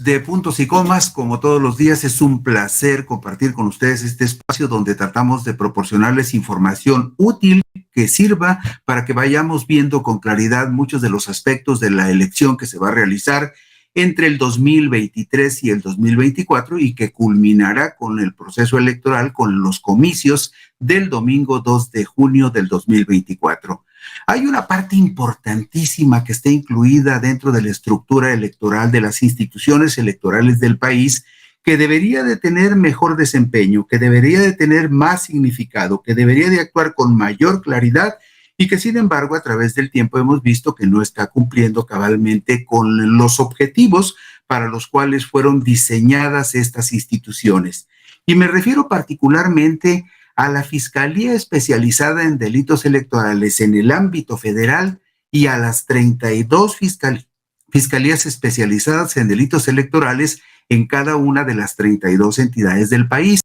De puntos y comas, como todos los días, es un placer compartir con ustedes este espacio donde tratamos de proporcionarles información útil que sirva para que vayamos viendo con claridad muchos de los aspectos de la elección que se va a realizar entre el 2023 y el 2024 y que culminará con el proceso electoral, con los comicios del domingo 2 de junio del 2024. Hay una parte importantísima que está incluida dentro de la estructura electoral de las instituciones electorales del país que debería de tener mejor desempeño, que debería de tener más significado, que debería de actuar con mayor claridad y que sin embargo a través del tiempo hemos visto que no está cumpliendo cabalmente con los objetivos para los cuales fueron diseñadas estas instituciones. Y me refiero particularmente a la Fiscalía Especializada en Delitos Electorales en el ámbito federal y a las 32 fiscalías especializadas en delitos electorales en cada una de las 32 entidades del país.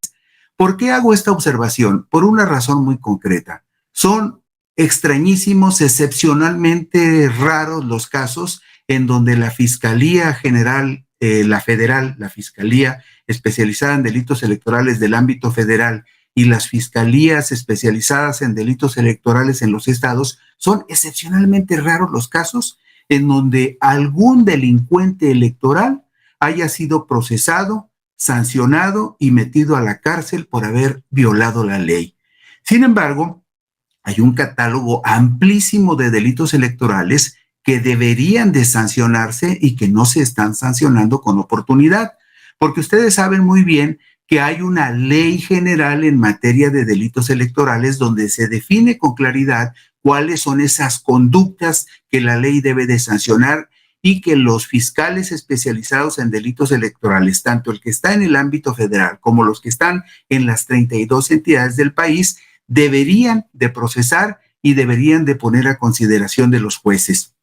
¿Por qué hago esta observación? Por una razón muy concreta. Son extrañísimos, excepcionalmente raros los casos en donde la Fiscalía General, la Federal, la Fiscalía Especializada en Delitos Electorales del ámbito federal y las fiscalías especializadas en delitos electorales en los estados, son excepcionalmente raros los casos en donde algún delincuente electoral haya sido procesado, sancionado y metido a la cárcel por haber violado la ley. Sin embargo, hay un catálogo amplísimo de delitos electorales que deberían de sancionarse y que no se están sancionando con oportunidad, porque ustedes saben muy bien que hay una ley general en materia de delitos electorales donde se define con claridad cuáles son esas conductas que la ley debe de sancionar y que los fiscales especializados en delitos electorales, tanto el que está en el ámbito federal como los que están en las 32 entidades del país, deberían de procesar y deberían de poner a consideración de los jueces.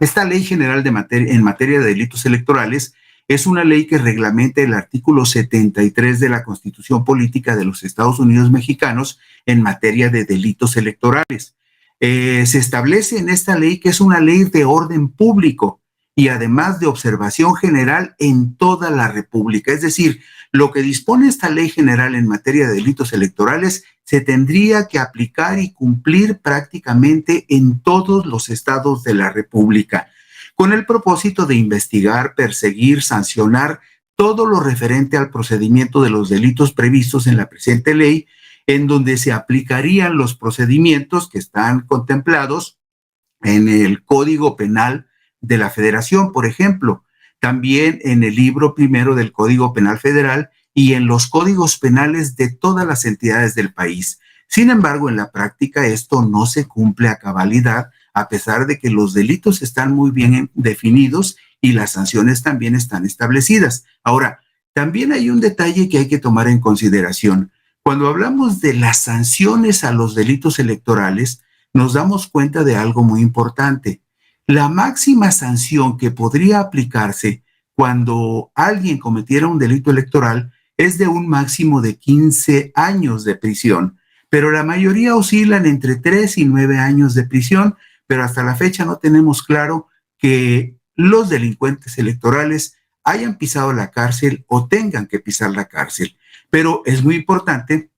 Esta ley general en materia de delitos electorales es una ley que reglamenta el artículo 73 de la Constitución Política de los Estados Unidos Mexicanos en materia de delitos electorales. Se establece en esta ley que es una ley de orden público y además de observación general en toda la República. Es decir, lo que dispone esta ley general en materia de delitos electorales se tendría que aplicar y cumplir prácticamente en todos los estados de la República, con el propósito de investigar, perseguir, sancionar todo lo referente al procedimiento de los delitos previstos en la presente ley, en donde se aplicarían los procedimientos que están contemplados en el Código Penal de la Federación, por ejemplo, también en el libro primero del Código Penal Federal y en los códigos penales de todas las entidades del país. Sin embargo, en la práctica esto no se cumple a cabalidad, a pesar de que los delitos están muy bien definidos y las sanciones también están establecidas. Ahora, también hay un detalle que hay que tomar en consideración. Cuando hablamos de las sanciones a los delitos electorales, nos damos cuenta de algo muy importante. La máxima sanción que podría aplicarse cuando alguien cometiera un delito electoral es de un máximo de 15 años de prisión, pero la mayoría oscilan entre 3 y 9 años de prisión, pero hasta la fecha no tenemos claro que los delincuentes electorales hayan pisado la cárcel o tengan que pisar la cárcel. Pero es muy importante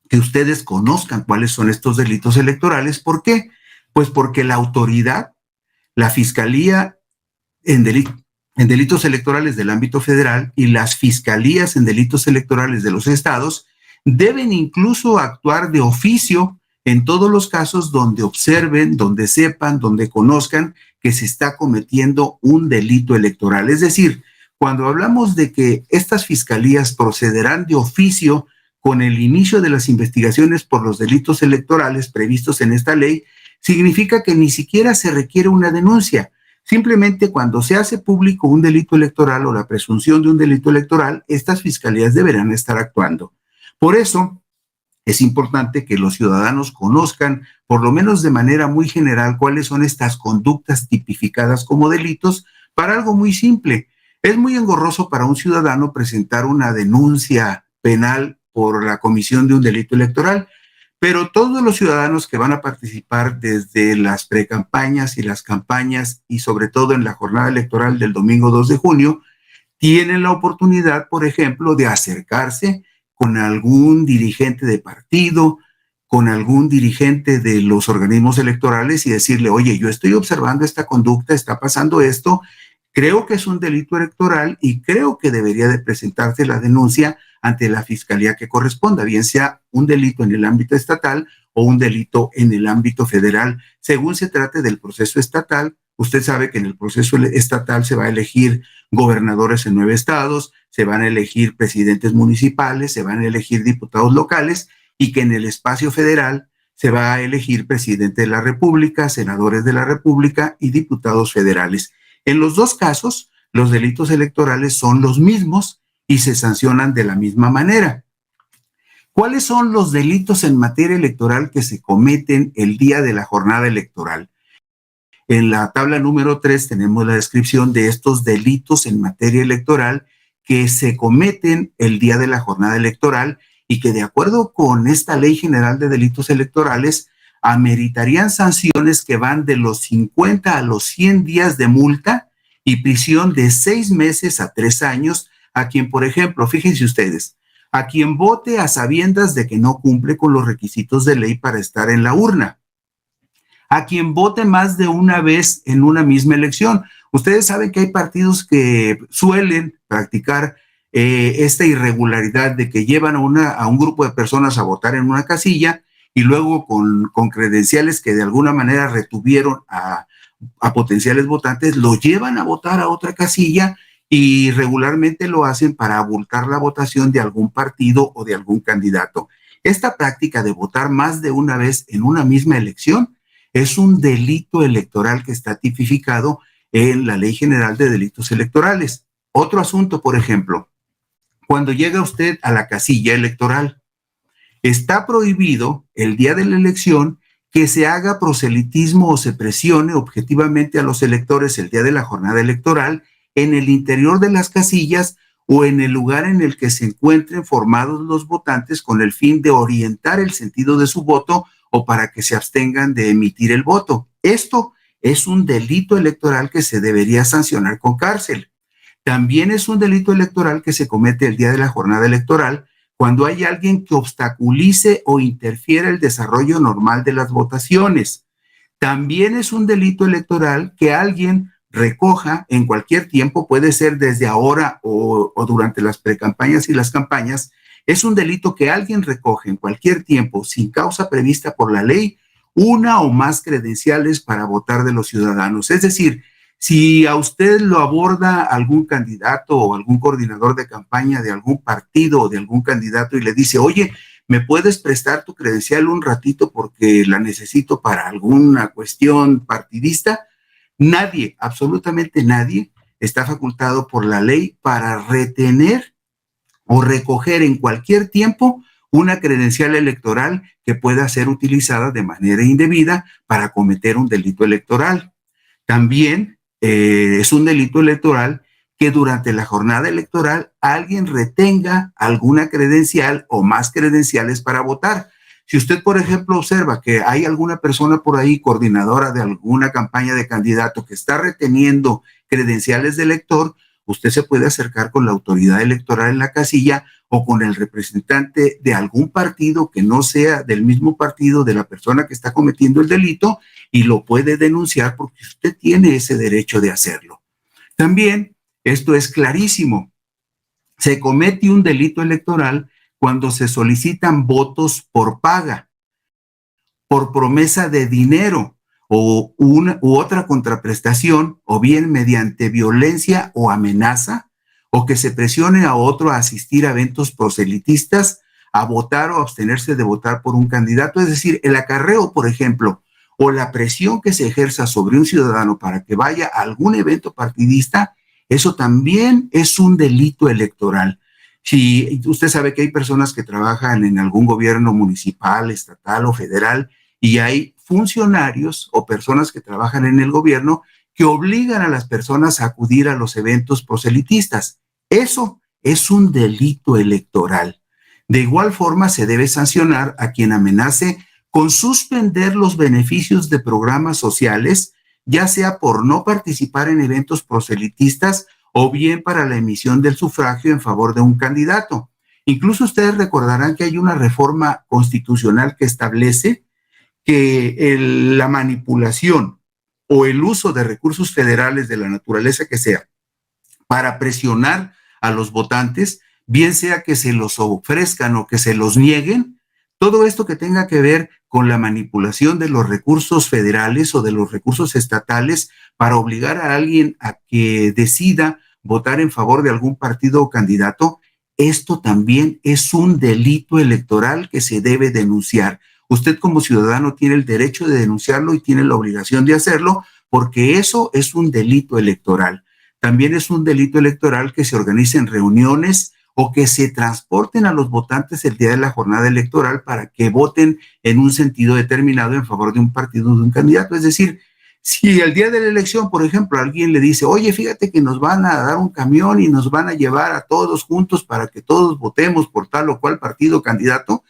que ustedes conozcan cuáles son estos delitos electorales. ¿Por qué? Pues porque la autoridad, la Fiscalía en delitos electorales del ámbito federal y las fiscalías en delitos electorales de los estados deben incluso actuar de oficio en todos los casos donde observen, donde sepan, donde conozcan que se está cometiendo un delito electoral. Es decir, cuando hablamos de que estas fiscalías procederán de oficio con el inicio de las investigaciones por los delitos electorales previstos en esta ley, significa que ni siquiera se requiere una denuncia. Simplemente cuando se hace público un delito electoral o la presunción de un delito electoral, estas fiscalías deberán estar actuando. Por eso, es importante que los ciudadanos conozcan, por lo menos de manera muy general, cuáles son estas conductas tipificadas como delitos para algo muy simple. Es muy engorroso para un ciudadano presentar una denuncia penal por la comisión de un delito electoral, pero todos los ciudadanos que van a participar desde las precampañas y las campañas y sobre todo en la jornada electoral del domingo 2 de junio, tienen la oportunidad, por ejemplo, de acercarse con algún dirigente de partido, con algún dirigente de los organismos electorales y decirle, oye, yo estoy observando esta conducta, está pasando esto, creo que es un delito electoral y creo que debería de presentarse la denuncia ante la fiscalía que corresponda, bien sea un delito en el ámbito estatal o un delito en el ámbito federal, según se trate del proceso estatal. Usted sabe que en el proceso estatal se va a elegir gobernadores en 9 estados, se van a elegir presidentes municipales, se van a elegir diputados locales y que en el espacio federal se va a elegir presidente de la República, senadores de la República y diputados federales. En los dos casos, los delitos electorales son los mismos y se sancionan de la misma manera. ¿Cuáles son los delitos en materia electoral que se cometen el día de la jornada electoral? En la tabla número 3 tenemos la descripción de estos delitos en materia electoral que se cometen el día de la jornada electoral y que de acuerdo con esta Ley General de Delitos Electorales ameritarían sanciones que van de los 50 a los 100 días de multa y prisión de 6 meses a 3 años a quien, por ejemplo, fíjense ustedes, a quien vote a sabiendas de que no cumple con los requisitos de ley para estar en la urna, a quien vote más de una vez en una misma elección. Ustedes saben que hay partidos que suelen practicar esta irregularidad de que llevan a un grupo de personas a votar en una casilla y luego con credenciales que de alguna manera retuvieron a potenciales votantes, lo llevan a votar a otra casilla y regularmente lo hacen para abultar la votación de algún partido o de algún candidato. Esta práctica de votar más de una vez en una misma elección es un delito electoral que está tipificado en la Ley General de Delitos Electorales. Otro asunto, por ejemplo, cuando llega usted a la casilla electoral, está prohibido el día de la elección que se haga proselitismo o se presione objetivamente a los electores el día de la jornada electoral en el interior de las casillas o en el lugar en el que se encuentren formados los votantes con el fin de orientar el sentido de su voto o para que se abstengan de emitir el voto. Esto es un delito electoral que se debería sancionar con cárcel. También es un delito electoral que se comete el día de la jornada electoral cuando hay alguien que obstaculice o interfiera el desarrollo normal de las votaciones. También es un delito electoral que alguien recoja en cualquier tiempo, puede ser desde ahora o durante las precampañas y las campañas. Es un delito que alguien recoge en cualquier tiempo, sin causa prevista por la ley, una o más credenciales para votar de los ciudadanos. Es decir, si a usted lo aborda algún candidato o algún coordinador de campaña de algún partido o de algún candidato y le dice, oye, ¿me puedes prestar tu credencial un ratito porque la necesito para alguna cuestión partidista? Nadie, absolutamente nadie, está facultado por la ley para retener o recoger en cualquier tiempo una credencial electoral que pueda ser utilizada de manera indebida para cometer un delito electoral. También es un delito electoral que durante la jornada electoral alguien retenga alguna credencial o más credenciales para votar. Si usted, por ejemplo, observa que hay alguna persona por ahí, coordinadora de alguna campaña de candidato, que está reteniendo credenciales de elector, usted se puede acercar con la autoridad electoral en la casilla o con el representante de algún partido que no sea del mismo partido de la persona que está cometiendo el delito y lo puede denunciar porque usted tiene ese derecho de hacerlo. También, esto es clarísimo, se comete un delito electoral cuando se solicitan votos por paga, por promesa de dinero o u otra contraprestación, o bien mediante violencia o amenaza, o que se presione a otro a asistir a eventos proselitistas, a votar o abstenerse de votar por un candidato. Es decir, el acarreo, por ejemplo, o la presión que se ejerza sobre un ciudadano para que vaya a algún evento partidista, eso también es un delito electoral. Si usted sabe que hay personas que trabajan en algún gobierno municipal, estatal o federal, y hay funcionarios o personas que trabajan en el gobierno que obligan a las personas a acudir a los eventos proselitistas. Eso es un delito electoral. De igual forma, se debe sancionar a quien amenace con suspender los beneficios de programas sociales, ya sea por no participar en eventos proselitistas o bien para la emisión del sufragio en favor de un candidato. Incluso ustedes recordarán que hay una reforma constitucional que establece que la manipulación o el uso de recursos federales de la naturaleza que sea para presionar a los votantes, bien sea que se los ofrezcan o que se los nieguen, todo esto que tenga que ver con la manipulación de los recursos federales o de los recursos estatales para obligar a alguien a que decida votar en favor de algún partido o candidato, esto también es un delito electoral que se debe denunciar. Usted como ciudadano tiene el derecho de denunciarlo y tiene la obligación de hacerlo porque eso es un delito electoral. También es un delito electoral que se organicen reuniones o que se transporten a los votantes el día de la jornada electoral para que voten en un sentido determinado en favor de un partido o de un candidato. Es decir, si el día de la elección, por ejemplo, alguien le dice, oye, fíjate que nos van a dar un camión y nos van a llevar a todos juntos para que todos votemos por tal o cual partido o candidato,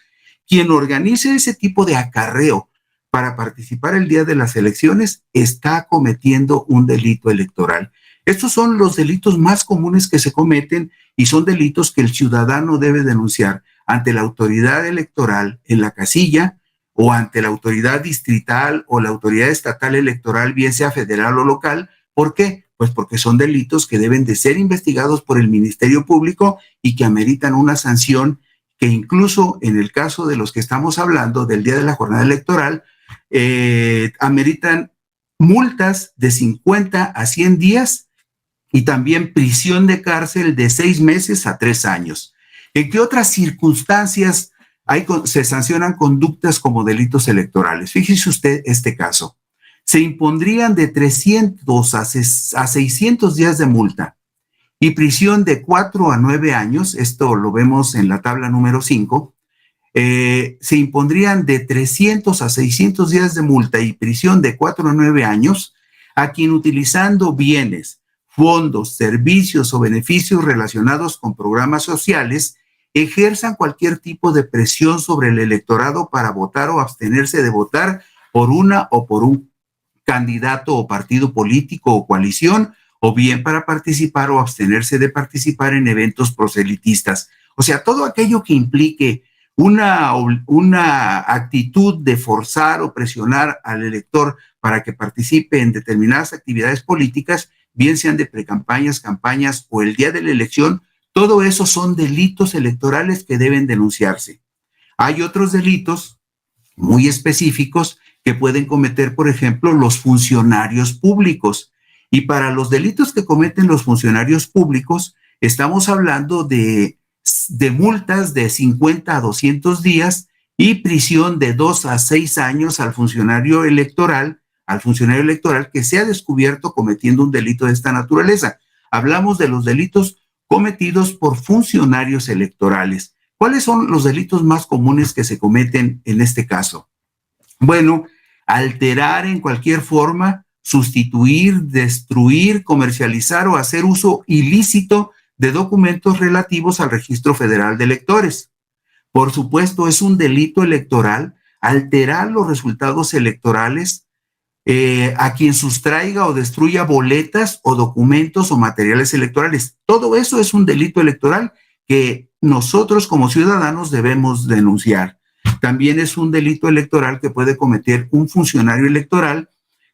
quien organice ese tipo de acarreo para participar el día de las elecciones está cometiendo un delito electoral. Estos son los delitos más comunes que se cometen y son delitos que el ciudadano debe denunciar ante la autoridad electoral en la casilla o ante la autoridad distrital o la autoridad estatal electoral, bien sea federal o local. ¿Por qué? Pues porque son delitos que deben de ser investigados por el Ministerio Público y que ameritan una sanción que incluso en el caso de los que estamos hablando del día de la jornada electoral, ameritan multas de 50 a 100 días y también prisión de cárcel de 6 meses a 3 años. ¿En qué otras circunstancias se sancionan conductas como delitos electorales? Fíjese usted este caso. Se impondrían de 300 a 600 días de multa y prisión de 4 a 9 años, esto lo vemos en la tabla número 5, se impondrían de 300 a 600 días de multa y prisión de 4 a 9 años a quien utilizando bienes, fondos, servicios o beneficios relacionados con programas sociales ejerzan cualquier tipo de presión sobre el electorado para votar o abstenerse de votar por una o por un candidato o partido político o coalición, o bien para participar o abstenerse de participar en eventos proselitistas. O sea, todo aquello que implique una actitud de forzar o presionar al elector para que participe en determinadas actividades políticas, bien sean de precampañas, campañas o el día de la elección, todo eso son delitos electorales que deben denunciarse. Hay otros delitos muy específicos que pueden cometer, por ejemplo, los funcionarios públicos. Y para los delitos que cometen los funcionarios públicos, estamos hablando de multas de 50 a 200 días y prisión de 2 a 6 años al funcionario electoral que sea descubierto cometiendo un delito de esta naturaleza. Hablamos de los delitos cometidos por funcionarios electorales. ¿Cuáles son los delitos más comunes que se cometen en este caso? Bueno, alterar en cualquier forma, sustituir, destruir, comercializar o hacer uso ilícito de documentos relativos al Registro Federal de Electores. Por supuesto, es un delito electoral alterar los resultados electorales a quien sustraiga o destruya boletas o documentos o materiales electorales. Todo eso es un delito electoral que nosotros como ciudadanos debemos denunciar. También es un delito electoral que puede cometer un funcionario electoral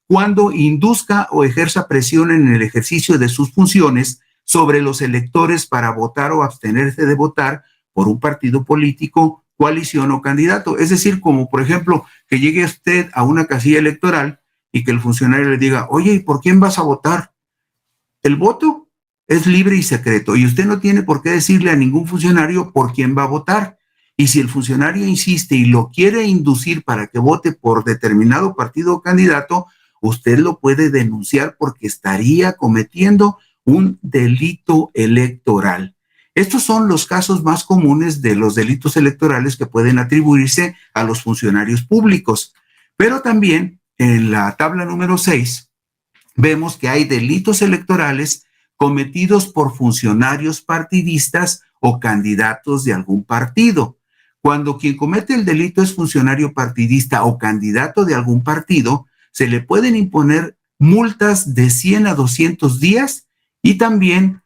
cuando induzca o ejerza presión en el ejercicio de sus funciones sobre los electores para votar o abstenerse de votar por un partido político, coalición o candidato. Es decir, como por ejemplo, que llegue usted a una casilla electoral y que el funcionario le diga, oye, ¿y por quién vas a votar? El voto es libre y secreto y usted no tiene por qué decirle a ningún funcionario por quién va a votar. Y si el funcionario insiste y lo quiere inducir para que vote por determinado partido o candidato, usted lo puede denunciar porque estaría cometiendo un delito electoral. Estos son los casos más comunes de los delitos electorales que pueden atribuirse a los funcionarios públicos. Pero también en la tabla número 6 vemos que hay delitos electorales cometidos por funcionarios partidistas o candidatos de algún partido. Cuando quien comete el delito es funcionario partidista o candidato de algún partido, se le pueden imponer multas de 100 a 200 días y también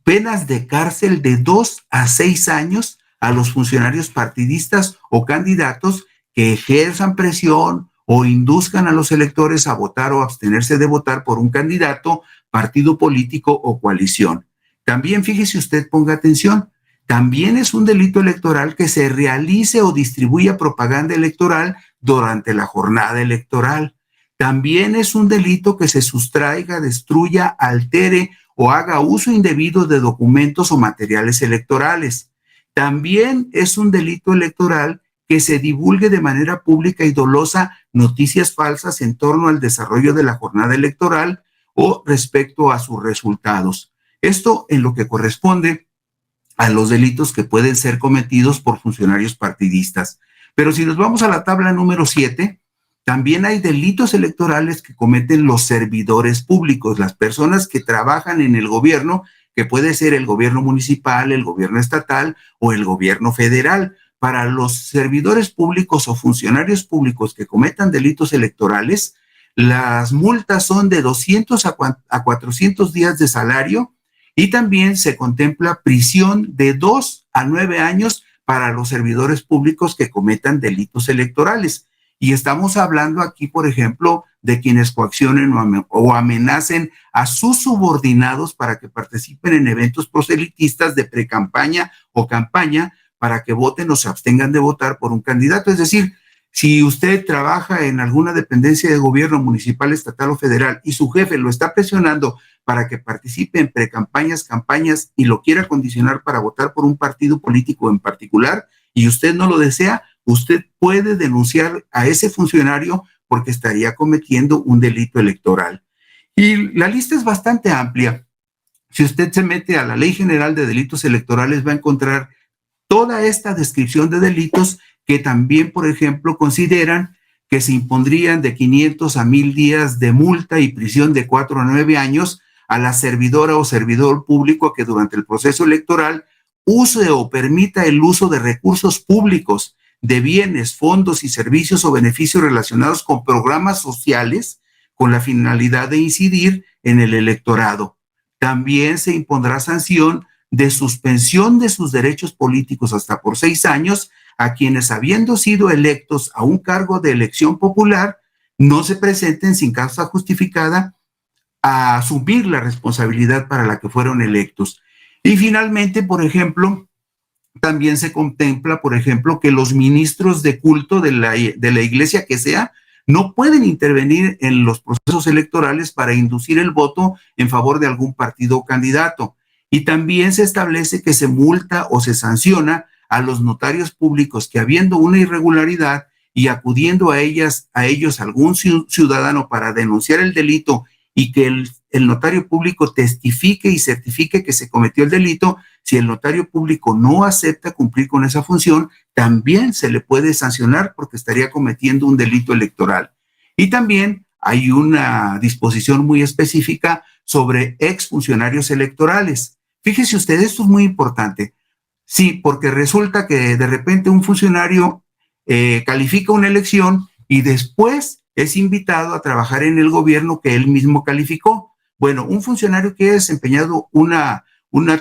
penas de cárcel de 2 a 6 años a los funcionarios partidistas o candidatos que ejerzan presión o induzcan a los electores a votar o abstenerse de votar por un candidato, partido político o coalición. También, fíjese usted, ponga atención, también es un delito electoral que se realice o distribuya propaganda electoral durante la jornada electoral. También es un delito que se sustraiga, destruya, altere o haga uso indebido de documentos o materiales electorales. También es un delito electoral que se divulgue de manera pública y dolosa noticias falsas en torno al desarrollo de la jornada electoral o respecto a sus resultados. Esto en lo que corresponde a los delitos que pueden ser cometidos por funcionarios partidistas. Pero si nos vamos a la tabla número 7, también hay delitos electorales que cometen los servidores públicos, las personas que trabajan en el gobierno, que puede ser el gobierno municipal, el gobierno estatal o el gobierno federal. Para los servidores públicos o funcionarios públicos que cometan delitos electorales, las multas son de 200 a 400 días de salario y también se contempla prisión de 2 a 9 años para los servidores públicos que cometan delitos electorales. Y estamos hablando aquí, por ejemplo, de quienes coaccionen o amenacen a sus subordinados para que participen en eventos proselitistas de precampaña o campaña para que voten o se abstengan de votar por un candidato. Es decir, si usted trabaja en alguna dependencia de gobierno municipal, estatal o federal y su jefe lo está presionando para que participe en precampañas, campañas y lo quiera condicionar para votar por un partido político en particular y usted no lo desea, usted puede denunciar a ese funcionario porque estaría cometiendo un delito electoral. Y la lista es bastante amplia. Si usted se mete a la Ley General de Delitos Electorales, va a encontrar toda esta descripción de delitos que también, por ejemplo, consideran que se impondrían de 500 a 1000 días de multa y prisión de 4 a 9 años a la servidora o servidor público que durante el proceso electoral use o permita el uso de recursos públicos, de bienes, fondos y servicios o beneficios relacionados con programas sociales con la finalidad de incidir en el electorado. También se impondrá sanción de suspensión de sus derechos políticos hasta por 6 años a quienes, habiendo sido electos a un cargo de elección popular, no se presenten sin causa justificada a asumir la responsabilidad para la que fueron electos. Y finalmente, por ejemplo, también se contempla, por ejemplo, que los ministros de culto de la iglesia que sea, no pueden intervenir en los procesos electorales para inducir el voto en favor de algún partido o candidato. Y también se establece que se multa o se sanciona a los notarios públicos que, habiendo una irregularidad y acudiendo a ellos algún ciudadano para denunciar el delito y que el notario público testifique y certifique que se cometió el delito, si el notario público no acepta cumplir con esa función, también se le puede sancionar porque estaría cometiendo un delito electoral. Y también hay una disposición muy específica sobre exfuncionarios electorales. Fíjese usted, esto es muy importante. Sí, porque resulta que de repente un funcionario califica una elección y después es invitado a trabajar en el gobierno que él mismo calificó. Bueno, un funcionario que ha desempeñado una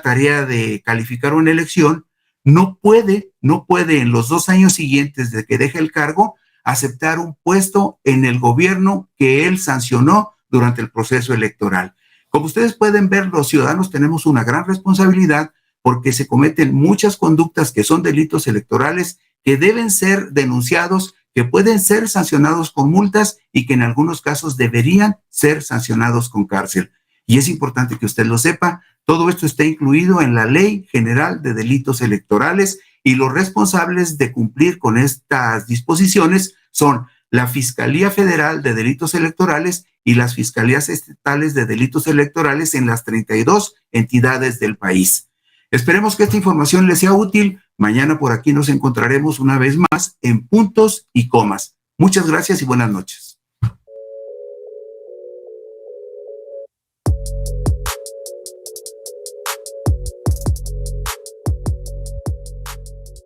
tarea de calificar una elección no puede en los 2 años siguientes de que deje el cargo aceptar un puesto en el gobierno que él sancionó durante el proceso electoral. Como ustedes pueden ver, los ciudadanos tenemos una gran responsabilidad porque se cometen muchas conductas que son delitos electorales que deben ser denunciados, que pueden ser sancionados con multas y que en algunos casos deberían ser sancionados con cárcel. Y es importante que usted lo sepa, todo esto está incluido en la Ley General de Delitos Electorales y los responsables de cumplir con estas disposiciones son la Fiscalía Federal de Delitos Electorales y las Fiscalías Estatales de Delitos Electorales en las 32 entidades del país. Esperemos que esta información les sea útil. Mañana por aquí nos encontraremos una vez más en Puntos y Comas. Muchas gracias y buenas noches.